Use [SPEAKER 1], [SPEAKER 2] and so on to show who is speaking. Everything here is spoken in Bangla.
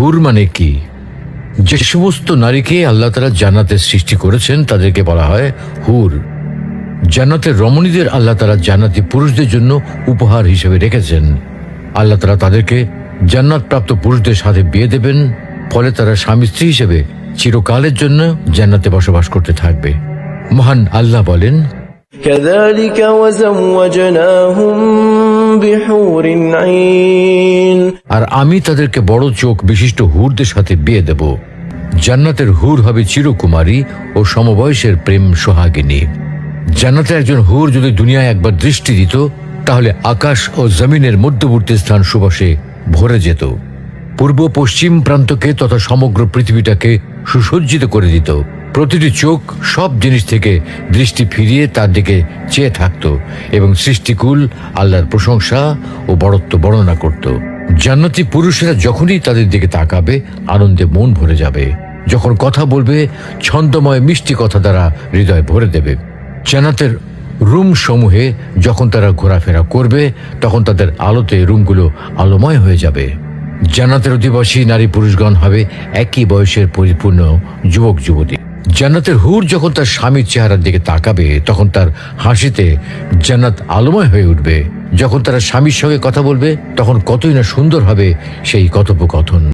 [SPEAKER 1] হুর মানে কি? যে সমস্ত নারীকে আল্লাহ তাআলা জান্নাতে সৃষ্টি করেছেন তাদেরকে বলা হয় হুর। জান্নাতের রমণীদের আল্লাহ তাআলা জান্নাতি পুরুষদের জন্য উপহার হিসেবে রেখেছেন। আল্লাহ তাআলা তাদেরকে জান্নাত প্রাপ্ত পুরুষদের সাথে বিয়ে দেবেন, ফলে তারা স্বামী স্ত্রী হিসেবে চিরকালের জন্য জান্নাতে বসবাস করতে থাকবে। মহান আল্লাহ বলেন,
[SPEAKER 2] كذلك وزوجناهم بحور عين।
[SPEAKER 1] আর আমি তাদেরকে বড় চোখ বিশিষ্ট হুরদের সাথে বিয়ে দেব। জান্নাতের হুর হবে চিরকুমারী ও সমবয়সের প্রেম সোহাগিনী। জান্নাতের একজন হুর যদি দুনিয়ায় একবার দৃষ্টি দিত, তাহলে আকাশ ও জমিনের মধ্যবর্তী স্থান সুবাসে ভরে যেত। পূর্ব পশ্চিম প্রান্তকে তথা সমগ্র পৃথিবীটাকে সুসজ্জিত করে দিত। প্রতিটি চোখ সব জিনিস থেকে দৃষ্টি ফিরিয়ে তার দিকে চেয়ে থাকত এবং সৃষ্টিকুল আল্লাহর প্রশংসা ও বড়ত্ব বর্ণনা করত। জান্নাতি পুরুষেরা যখনই তাদের দিকে তাকাবে, আনন্দে মন ভরে যাবে। যখন কথা বলবে, ছন্দময় মিষ্টি কথা দ্বারা হৃদয় ভরে দেবে। জান্নাতের রুম সমূহে যখন তারা ঘোরাফেরা করবে, তখন তাদের আলোতে রুমগুলো আলোময় হয়ে যাবে। জান্নাতের অধিবাসী নারী পুরুষগণ হবে একই বয়সের পরিপূর্ণ যুবক যুবতী। জান্নাতের হুর যখন তার স্বামীর চেহারার দিকে তাকাবে, তখন তার হাসিতে জান্নাত আলোময় হয়ে উঠবে। যখন তারা স্বামীর সঙ্গে কথা বলবে, তখন কতই না সুন্দর হবে সেই কথোপকথন।